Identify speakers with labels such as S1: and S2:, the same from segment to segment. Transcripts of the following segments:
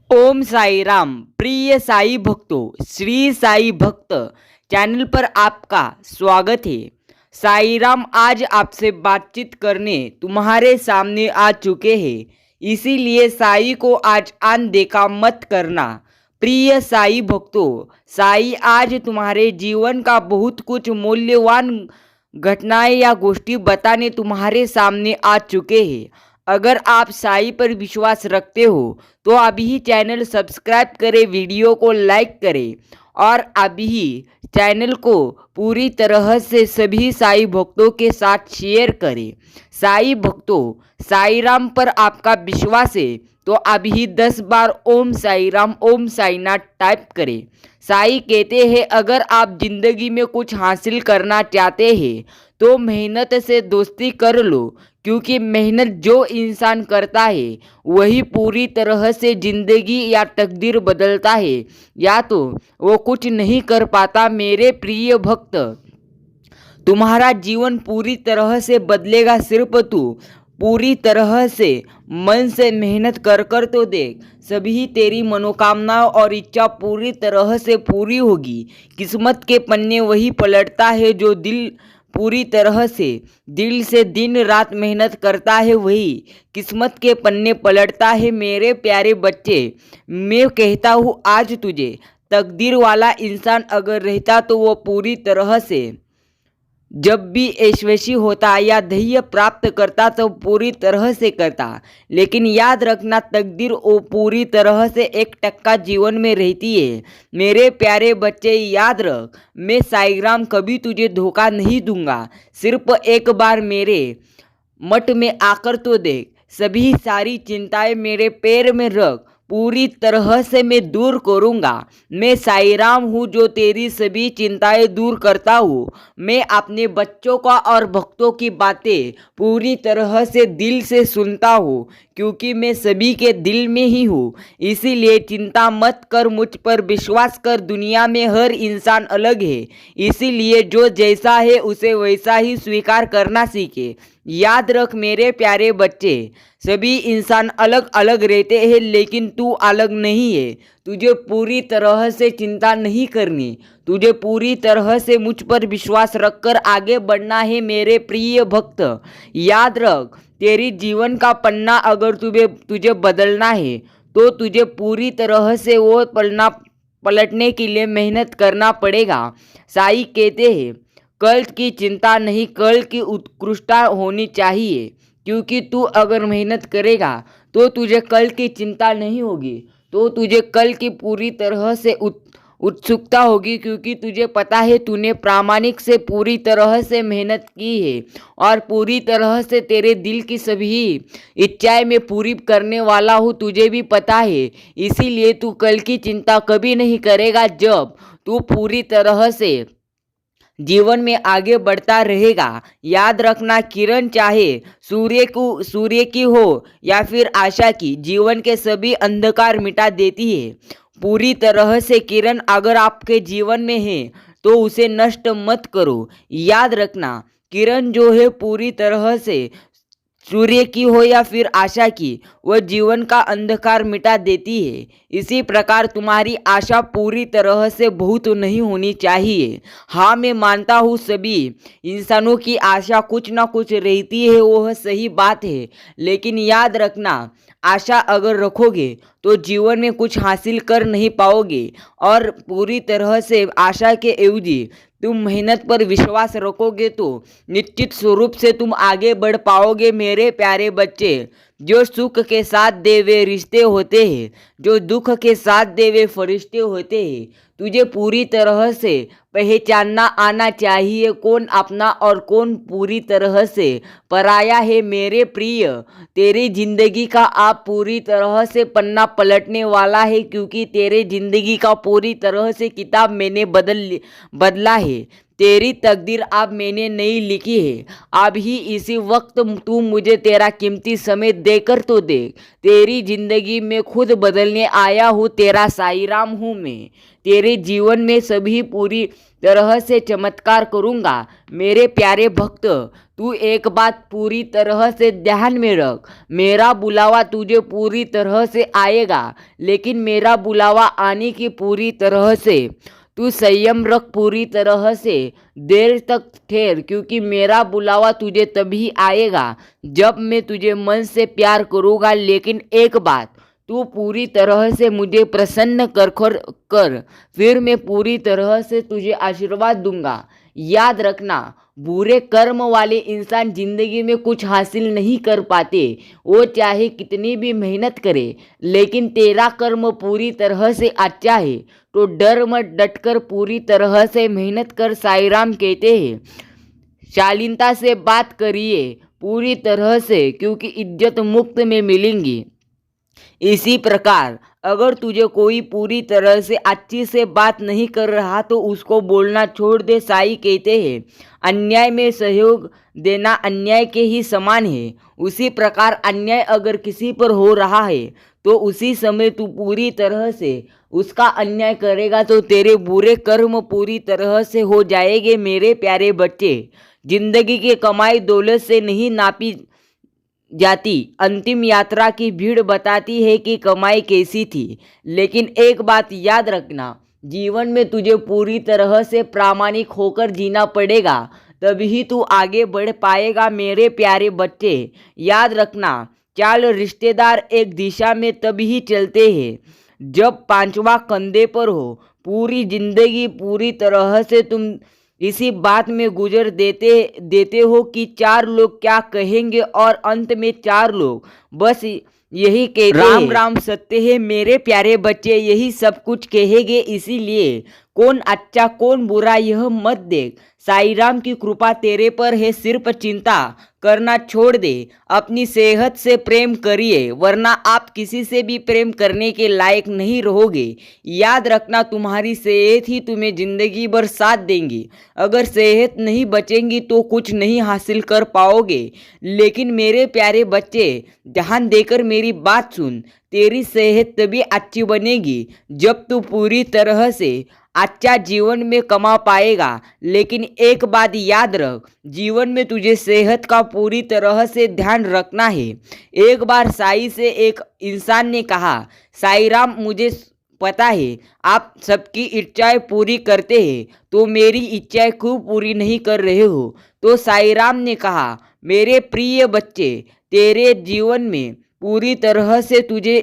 S1: ओम साई राम। प्रिय साई भक्तों, श्री साई भक्त चैनल पर आपका स्वागत है। साई राम आज आपसे बातचीत करने तुम्हारे सामने आ चुके हैं, इसीलिए साई को आज अनदेखा मत करना। प्रिय साई भक्तों, साई आज तुम्हारे जीवन का बहुत कुछ मूल्यवान घटनाएं या गोष्ठी बताने तुम्हारे सामने आ चुके हैं। अगर आप साई पर विश्वास रखते हो तो अभी चैनल सब्सक्राइब करें, वीडियो को लाइक करें और अभी चैनल को पूरी तरह से सभी साई भक्तों के साथ शेयर करें। साई भक्तों, साई राम पर आपका विश्वास है तो अभी 10 बार ओम साई राम ओम साईनाथ टाइप करें। साई कहते हैं अगर आप जिंदगी में कुछ हासिल करना चाहते हैं तो मेहनत से दोस्ती कर लो, क्योंकि मेहनत जो इंसान करता है वही पूरी तरह से जिंदगी या तकदीर बदलता है, या तो वो कुछ नहीं कर पाता। मेरे प्रिय भक्त, तुम्हारा जीवन पूरी तरह से बदलेगा सिर्फ तू पूरी तरह से मन से मेहनत कर कर तो देख, सभी तेरी मनोकामनाओं और इच्छा पूरी तरह से पूरी होगी। किस्मत के पन्ने वही पलटता है जो पूरी तरह से दिल से दिन रात मेहनत करता है, वही किस्मत के पन्ने पलटता है। मेरे प्यारे बच्चे, मैं कहता हूँ आज तुझे तकदीर वाला इंसान अगर रहता तो वो पूरी तरह से जब भी यशस्वी होता या ध्येय प्राप्त करता तो पूरी तरह से करता। लेकिन याद रखना, तकदीर वो पूरी तरह से 1% जीवन में रहती है। मेरे प्यारे बच्चे याद रख, मैं साईं कभी तुझे धोखा नहीं दूंगा। सिर्फ एक बार मेरे मठ में आकर तो देख, सभी सारी चिंताएं मेरे पैर में रख, पूरी तरह से मैं दूर करूँगा। मैं साई राम हूँ जो तेरी सभी चिंताएं दूर करता हूँ। मैं अपने बच्चों का और भक्तों की बातें पूरी तरह से दिल से सुनता हूँ, क्योंकि मैं सभी के दिल में ही हूँ। इसीलिए चिंता मत कर, मुझ पर विश्वास कर। दुनिया में हर इंसान अलग है, इसीलिए जो जैसा है उसे वैसा ही स्वीकार करना सीखे। याद रख मेरे प्यारे बच्चे, सभी इंसान अलग अलग रहते हैं, लेकिन तू अलग नहीं है। तुझे पूरी तरह से चिंता नहीं करनी, तुझे पूरी तरह से मुझ पर विश्वास रखकर आगे बढ़ना है। मेरे प्रिय भक्त, याद रख, तेरी जीवन का पन्ना अगर तुझे बदलना है तो तुझे पूरी तरह से वो पन्ना पलटने के लिए मेहनत करना पड़ेगा। साई कहते हैं कल की चिंता नहीं, कल की उत्कृष्टता होनी चाहिए, क्योंकि तू अगर मेहनत करेगा तो तुझे कल की चिंता नहीं होगी, तो तुझे कल की पूरी तरह से उत्सुकता होगी, क्योंकि तुझे पता है तूने प्रामाणिक से पूरी तरह से मेहनत की है और पूरी तरह से तेरे दिल की सभी इच्छाएं मैं पूरी करने वाला हूँ, तुझे भी पता है। इसीलिए तू कल की चिंता कभी नहीं करेगा जब तू पूरी तरह से जीवन में आगे बढ़ता रहेगा। याद रखना, किरण चाहे सूर्य की हो या फिर आशा की, जीवन के सभी अंधकार मिटा देती है। पूरी तरह से किरण अगर आपके जीवन में है तो उसे नष्ट मत करो। याद रखना, किरण जो है पूरी तरह से सूर्य की हो या फिर आशा की, वह जीवन का अंधकार मिटा देती है। इसी प्रकार तुम्हारी आशा पूरी तरह से बहुत नहीं होनी चाहिए। हाँ, मैं मानता हूँ सभी इंसानों की आशा कुछ ना कुछ रहती है, वह सही बात है। लेकिन याद रखना, आशा अगर रखोगे तो जीवन में कुछ हासिल कर नहीं पाओगे, और पूरी तरह से आशा के एवजी तुम मेहनत पर विश्वास रखोगे तो निश्चित स्वरूप से तुम आगे बढ़ पाओगे। मेरे प्यारे बच्चे, जो सुख के साथ दे वे रिश्ते होते हैं, जो दुख के साथ दे वे फरिश्ते होते हैं। तुझे पूरी तरह से पहचानना आना चाहिए कौन अपना और कौन पूरी तरह से पराया है। मेरे प्रिय, तेरी जिंदगी का आप पूरी तरह से पन्ना पलटने वाला है, क्योंकि तेरे जिंदगी का पूरी तरह से किताब मैंने बदला है। तेरी तकदीर अब मैंने नहीं लिखी है। अब ही इसी वक्त तू मुझे तेरा कीमती समय देकर तो देख, तेरी जिंदगी में खुद बदलने आया हूँ। तेरा साई राम हूँ मैं। तेरे जीवन में सभी पूरी तरह से चमत्कार करूँगा। मेरे प्यारे भक्त, तू एक बात पूरी तरह से ध्यान में रख, मेरा बुलावा तुझे पूरी तरह से आएगा, लेकिन मेरा बुलावा आने की पूरी तरह से तू संयम रख, पूरी तरह से देर तक ठहर, क्योंकि मेरा बुलावा तुझे तभी आएगा जब मैं तुझे मन से प्यार करूँगा। लेकिन एक बात, तू पूरी तरह से मुझे प्रसन्न कर, फिर मैं पूरी तरह से तुझे आशीर्वाद दूंगा। याद रखना, बुरे कर्म वाले इंसान जिंदगी में कुछ हासिल नहीं कर पाते, वो चाहे कितनी भी मेहनत करे। लेकिन तेरा कर्म पूरी तरह से अच्छा है तो डर मत, डटकर पूरी तरह से मेहनत कर। साईं राम कहते हैं, शालीनता से बात करिए पूरी तरह से, क्योंकि इज्जत मुफ्त में मिलेंगी। इसी प्रकार अगर तुझे कोई पूरी तरह से अच्छी से बात नहीं कर रहा तो उसको बोलना छोड़ दे। साईं कहते हैं, अन्याय में सहयोग देना अन्याय के ही समान है। उसी प्रकार अन्याय अगर किसी पर हो रहा है तो उसी समय तू पूरी तरह से उसका अन्याय करेगा तो तेरे बुरे कर्म पूरी तरह से हो जाएंगे। मेरे प्यारे बच्चे, जिंदगी की कमाई दौलत से नहीं नापी जाती। अंतिम यात्रा की भीड़ बताती है कि कमाई कैसी थी। लेकिन एक बात याद रखना, जीवन में तुझे पूरी तरह से प्रामाणिक होकर जीना पड़ेगा, तभी तू आगे बढ़ पाएगा। मेरे प्यारे बच्चे, याद रखना, चाल रिश्तेदार एक दिशा में तभी चलते हैं जब पांचवा कंधे पर हो। पूरी जिंदगी पूरी तरह से तुम इसी बात में गुजर देते हो कि चार लोग क्या कहेंगे, और अंत में चार लोग बस यही कहते राम राम सत्य है। मेरे प्यारे बच्चे, यही सब कुछ कहेंगे, इसीलिए कौन अच्छा कौन बुरा यह मत देख। साईं राम की कृपा तेरे पर है, सिर्फ चिंता करना छोड़ दे। अपनी सेहत से प्रेम करिए, वरना आप किसी से भी प्रेम करने के लायक नहीं रहोगे। याद रखना, तुम्हारी सेहत ही तुम्हें जिंदगी भर साथ देंगी। अगर सेहत नहीं बचेंगी तो कुछ नहीं हासिल कर पाओगे। लेकिन मेरे प्यारे बच्चे, ध्यान देकर मेरी बात सुन। तेरी सेहत तभी अच्छी बनेगी जब तू पूरी तरह से अच्छा जीवन में कमा पाएगा। लेकिन एक बात याद रख, जीवन में तुझे सेहत का पूरी तरह से ध्यान रखना है। एक बार साईं से एक इंसान ने कहा, साईं राम, मुझे पता है आप सबकी इच्छाएं पूरी करते हैं, तो मेरी इच्छाएं क्यों पूरी नहीं कर रहे हो? तो साईं राम ने कहा, मेरे प्रिय बच्चे, तेरे जीवन में पूरी तरह से तुझे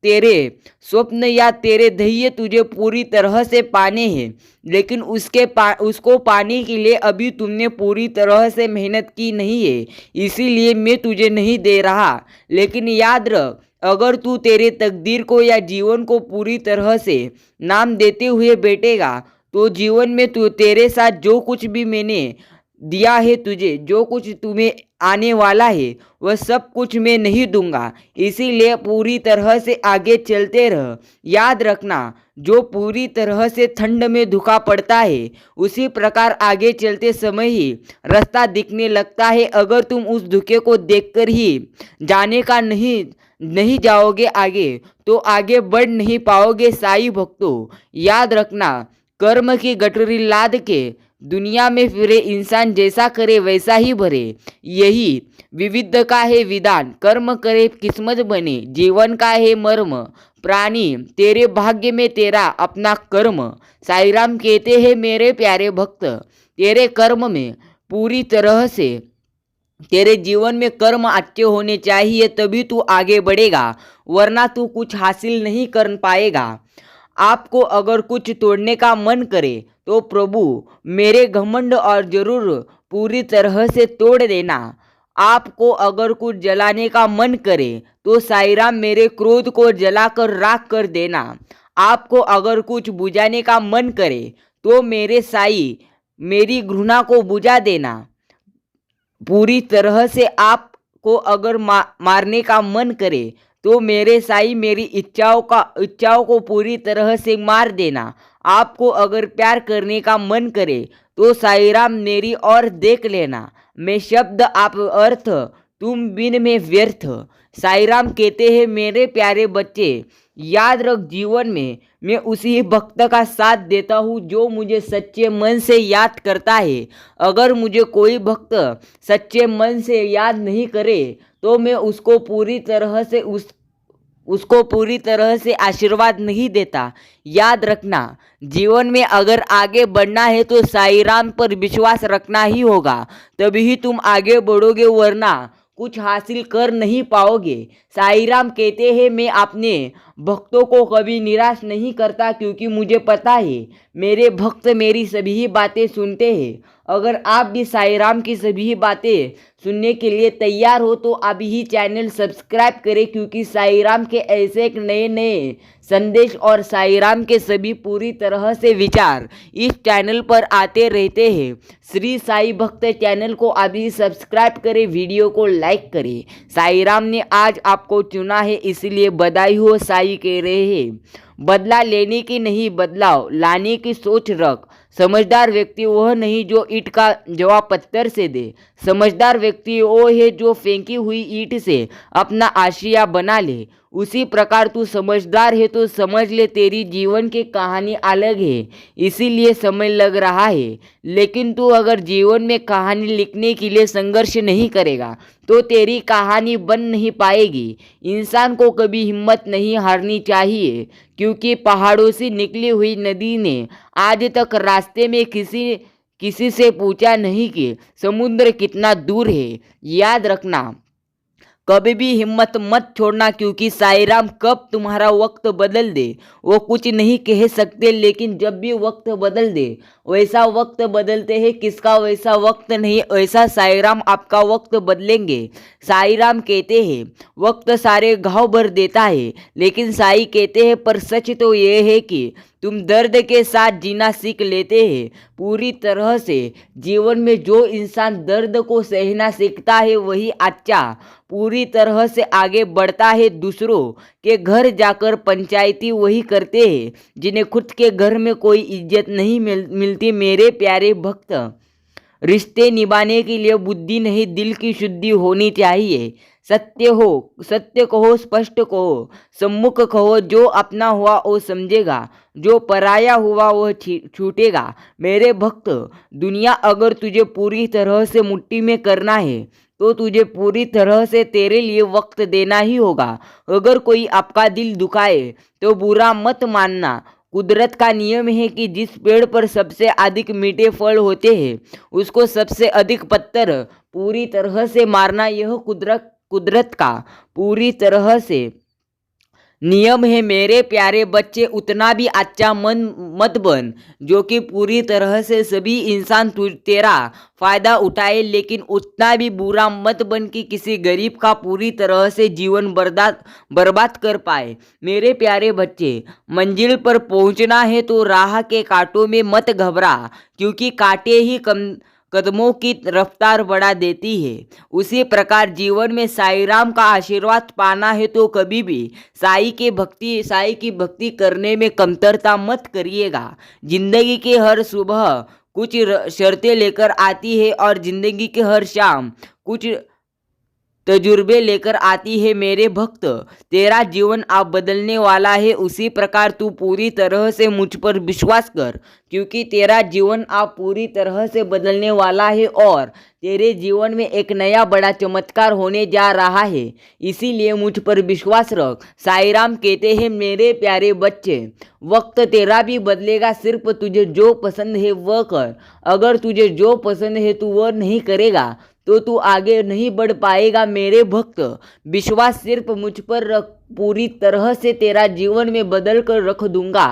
S1: तेरे स्वप्न या तेरे ध्येय तुझे पूरी तरह से पाने हैं, लेकिन उसको पाने के लिए अभी तुमने पूरी तरह से मेहनत की नहीं है, इसीलिए मैं तुझे नहीं दे रहा। लेकिन याद रख, अगर तू तेरे तकदीर को या जीवन को पूरी तरह से नाम देते हुए बैठेगा तो जीवन में तू तेरे साथ जो कुछ भी मैंने दिया है तुझे, जो कुछ तुम्हें आने वाला है, वह सब कुछ मैं नहीं दूंगा। इसीलिए पूरी तरह से आगे चलते रह। याद रखना, जो पूरी तरह से ठंड में धुका पड़ता है, उसी प्रकार आगे चलते समय ही रास्ता दिखने लगता है। अगर तुम उस धुके को देखकर ही जाने का नहीं जाओगे आगे, तो आगे बढ़ नहीं पाओगे। साईं भक्तों, याद रखना, कर्म की गठरी लाद के दुनिया में फिरे इंसान जैसा करे वैसा ही भरे, यही विविध का है विधान। कर्म करे किस्मत बने, जीवन का है मर्म। प्राणी तेरे भाग्य में तेरा अपना कर्म। साईं राम कहते हैं, मेरे प्यारे भक्त, तेरे कर्म में पूरी तरह से तेरे जीवन में कर्म अच्छे होने चाहिए, तभी तू आगे बढ़ेगा, वरना तू कुछ हासिल नहीं कर पाएगा। आपको अगर कुछ तोड़ने का मन करे तो प्रभु मेरे घमंड और जरूर पूरी तरह से तोड़ देना। आपको अगर कुछ जलाने का मन करे तो साईं राम मेरे क्रोध को जलाकर राख कर देना। आपको अगर कुछ बुझाने का मन करे तो मेरे साईं मेरी घृणा को बुझा देना। पूरी तरह से आपको अगर मारने का मन करे तो मेरे साईं मेरी इच्छाओं को पूरी तरह से मार देना। आपको अगर प्यार करने का मन करे तो साईं राम मेरी ओर देख लेना। मैं शब्द आप अर्थ, तुम बिन में व्यर्थ। साईं राम कहते हैं, मेरे प्यारे बच्चे, याद रख, जीवन में मैं उसी भक्त का साथ देता हूँ जो मुझे सच्चे मन से याद करता है। अगर मुझे कोई भक्त सच्चे मन से याद नहीं करे तो मैं उसको पूरी तरह से आशीर्वाद नहीं देता। याद रखना, जीवन में अगर आगे बढ़ना है तो साईं राम पर विश्वास रखना ही होगा, तभी ही तुम आगे बढ़ोगे, वरना कुछ हासिल कर नहीं पाओगे। साईं राम कहते हैं, मैं अपने भक्तों को कभी निराश नहीं करता, क्योंकि मुझे पता है मेरे भक्त मेरी सभी बातें सुनते हैं। अगर आप भी साईं राम की सभी बातें सुनने के लिए तैयार हो तो अभी ही चैनल सब्सक्राइब करें, क्योंकि साईं राम के ऐसे एक नए नए संदेश और साईं राम के सभी पूरी तरह से विचार इस चैनल पर आते रहते हैं। श्री साईं भक्त चैनल को अभी सब्सक्राइब करें, वीडियो को लाइक करें। साईं राम ने आज आपको चुना है, इसलिए बधाई हो। साईं कह रहे हैं, बदला लेने की नहीं, बदलाव लाने की सोच रख। समझदार व्यक्ति वह नहीं जो ईंट का जवाब पत्थर से दे। समझदार व्यक्ति वो है जो फेंकी हुई ईंट से अपना आशिया बना ले। उसी प्रकार तू समझदार है तो समझ ले, तेरी जीवन की कहानी अलग है, इसीलिए समय लग रहा है। लेकिन तू अगर जीवन में कहानी लिखने के लिए संघर्ष नहीं करेगा तो तेरी कहानी बन नहीं पाएगी। इंसान को कभी हिम्मत नहीं हारनी चाहिए, क्योंकि पहाड़ों से निकली हुई नदी ने आज तक रास्ते में किसी से पूछा नहीं कि समुद्र कितना दूर है। याद रखना, कभी भी हिम्मत मत छोड़ना, क्योंकि साईं राम कब तुम्हारा वक्त बदल दे वो कुछ नहीं कह सकते, लेकिन जब भी वक्त बदल दे वैसा वक्त बदलते हैं। किसका वैसा वक्त नहीं, ऐसा साईं राम आपका वक्त बदलेंगे। साईं राम कहते हैं, वक्त सारे घाव भर देता है, लेकिन साईं कहते हैं, पर सच तो ये है कि तुम दर्द के साथ जीना सीख लेते हैं पूरी तरह से। जीवन में जो इंसान दर्द को सहना सीखता है वही अच्छा पूरी तरह से आगे बढ़ता है। दूसरों के घर जाकर पंचायती वही करते हैं जिन्हें खुद के घर में कोई इज्जत नहीं मिलती। मेरे प्यारे भक्त, रिश्ते निभाने के लिए बुद्धि नहीं, दिल की शुद्धि होनी चाहिए। सत्य कहो, स्पष्ट कहो, सम्मुख कहो। जो अपना हुआ वो समझेगा, जो पराया हुआ वह छूटेगा। मेरे भक्त, दुनिया अगर तुझे पूरी तरह से मुट्ठी में करना है तो तुझे पूरी तरह से तेरे लिए वक्त देना ही होगा। अगर कोई आपका दिल दुखाए तो बुरा मत मानना। कुदरत का नियम है कि जिस पेड़ पर सबसे अधिक मीठे फल होते हैं उसको सबसे अधिक पत्थर पूरी तरह से मारना, यह कुदरत का पूरी तरह से नियम है। मेरे प्यारे बच्चे, उतना भी अच्छा मन मत बन जो कि पूरी तरह से सभी इंसान तेरा फायदा उठाए, लेकिन उतना भी बुरा मत बन कि किसी गरीब का पूरी तरह से जीवन बर्बाद कर पाए। मेरे प्यारे बच्चे, मंजिल पर पहुंचना है तो राह के कांटों में मत घबरा, क्योंकि कांटे ही कदमों की रफ्तार बढ़ा देती है। उसी प्रकार जीवन में साईं राम का आशीर्वाद पाना है तो कभी भी साईं की भक्ति करने में कमतरता मत करिएगा। जिंदगी की हर सुबह कुछ शर्तें लेकर आती है और जिंदगी की हर शाम कुछ तजुर्बे लेकर आती है। मेरे भक्त, तेरा जीवन अब बदलने वाला है। उसी प्रकार तू पूरी तरह से मुझ पर विश्वास कर, क्योंकि तेरा जीवन अब पूरी तरह से बदलने वाला है और तेरे जीवन में एक नया बड़ा चमत्कार होने जा रहा है। इसीलिए मुझ पर विश्वास रख। साईं राम कहते हैं, मेरे प्यारे बच्चे, वक्त तेरा भी बदलेगा, सिर्फ तुझे जो पसंद है वह कर। अगर तुझे जो पसंद है तू वह नहीं करेगा तो तू आगे नहीं बढ़ पाएगा। मेरे भक्त, विश्वास सिर्फ मुझ पर रख, पूरी तरह से तेरा जीवन में बदल कर रख दूंगा।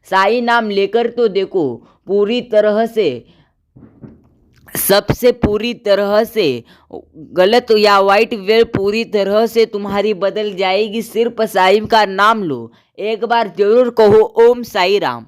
S1: साईं नाम लेकर तो देखो, पूरी तरह से सबसे पूरी तरह से गलत या वाइट वे पूरी तरह से तुम्हारी बदल जाएगी। सिर्फ साईं का नाम लो, एक बार जरूर कहो ओम साईं राम।